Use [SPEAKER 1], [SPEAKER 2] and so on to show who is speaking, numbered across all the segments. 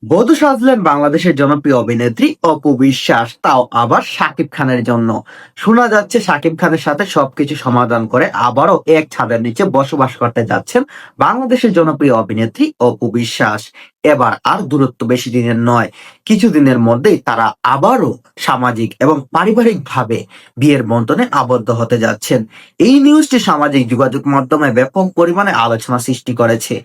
[SPEAKER 1] বধূ সাজলেন বাংলাদেশের জনপ্রিয় অভিনেত্রী অপু বিশ্বাস, তাও আবার শাকিব খানের জন্য। শোনা যাচ্ছে শাকিব খানের সাথে সবকিছু সমাধান করে আবারও এক ছাদের নিচে বসবাস করতে যাচ্ছেন বাংলাদেশের জনপ্রিয় অভিনেত্রী অপু বিশ্বাস। এবার আর দূরত্ব বেশি দিনের নয়, কিছুদিনের মধ্যেই তারা আবারও সামাজিক এবং পারিবারিক ভাবে বিয়ের বন্ধনে আবদ্ধ হতে যাচ্ছেন। এই নিউজটি সামাজিক যোগাযোগ মাধ্যমে ব্যাপক পরিমাণে আলোচনা সৃষ্টি করেছে।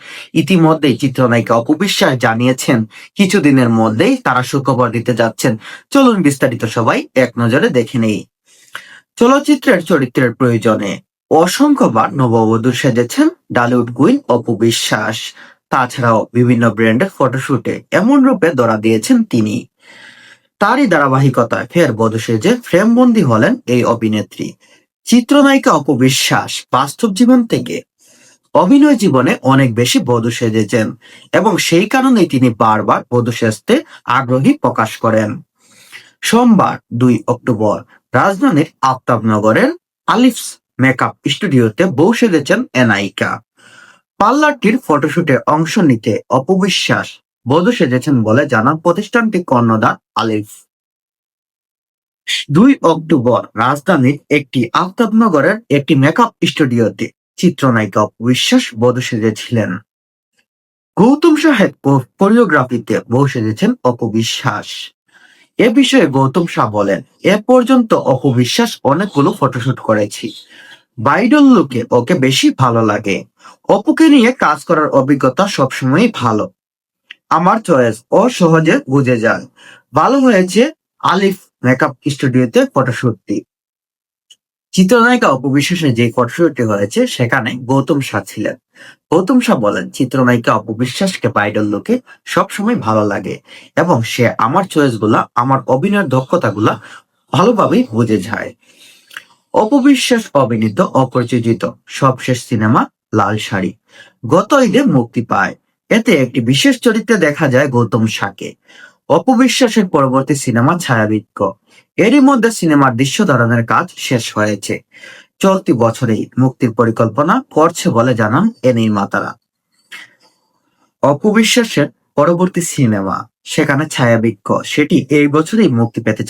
[SPEAKER 1] ইতিমধ্যেই চিত্রনায়িকা অপু বিশ্বাস জানিয়েছেন কিছুদিনের মধ্যেই তারা সুখবর দিতে যাচ্ছেন। চলুন বিস্তারিত সবাই এক নজরে দেখে নেই। চলচ্চিত্রের চরিত্রের প্রয়োজনে অসংখ্যবার নববধূ সেজেছেন ডালিউড কুইন অপু বিশ্বাস। তাছাড়াও বিভিন্ন ব্র্যান্ডের ফটোশুটে এমন রূপে ধরা দিয়েছেন তিনি। তারই ধারাবাহিকতায় ফের বধূ সেজে ফ্রেমবন্দি হলেন এই অভিনেত্রী। চিত্রনায়িকা অপু বিশ্বাস বাস্তব জীবন থেকে অভিনয় জীবনে অনেক বেশি বধূ সেজেছেন এবং সেই কারণেই তিনি বারবার বধূ সেজতে আগ্রহী প্রকাশ করেন। সোমবার 2 অক্টোবর রাজধানীর আফতাবনগরের আলিফস মেকআপ স্টুডিওতে বউ সেজেছেন এ নায়িকা। পার্লারটির ফটোশুটে অংশ নিতে অপু বিশ্বাস বধূ সেজেছেন বলে জানান প্রতিষ্ঠানটি কর্ণধার আলিফ। 2 অক্টোবর রাজধানীর একটি আফতাবনগরের একটি মেকআপ স্টুডিওতে চিত্রনায়িকা অপু বিশ্বাস বধূ সেজেছিলেন। গৌতম সাহেব কোরিওগ্রাফিতে বউ সেজেছেন অপু বিশ্বাস। এ বিষয়ে গৌতম শাহ বলেন, এ পর্যন্ত অপু বিশ্বাস অনেকগুলো ফটোশুট করেছি। ব্রাইডাল লুকে ওকে বেশি ভালো লাগে। অপুকে নিয়ে কাজ করার অভিজ্ঞতা সবসময়ই ভালো। আমার চয়েস ও সহজে বুঝে যায়। ভালো হয়েছে আলিফ মেকআপ স্টুডিওতে ফটোশুটটি। চিত্রনায়িকা অপু বিশ্বাসের যে ফটোশুটটি হয়েছে সেখানে গৌতম শাহ ছিলেন। গৌতম শাহ বলেন, চিত্রনায়িকা অপু বিশ্বাসকে ব্রাইডাল লুকে সবসময় ভালো লাগে এবং সে আমার চয়েস গুলা, আমার অভিনয়ের দক্ষতাগুলা ভালোভাবেই বুঝে যায়। অপু বিশ্বাস অভিনীত অপ্রযোজিত সবশেষ সিনেমা লাল শাড়ি গত ঈদে মুক্তি পায়। এতে একটি বিশেষ চরিত্রে দেখা যায় গৌতম শাহকে। অপু বিশ্বাসের পরবর্তী সিনেমা ছায়াবৃক্ষ, এরই মধ্যে সিনেমার দৃশ্য ধারণের কাজ শেষ হয়েছে। চলতি বছরেই মুক্তির পরিকল্পনা করছে বলে জানান এ নির্মাতারা। অপু বিশ্বাসের পরবর্তী সিনেমা সেখানে ছায়াবৃক্ষ, সেটি এই বছরই মুক্তি পেতে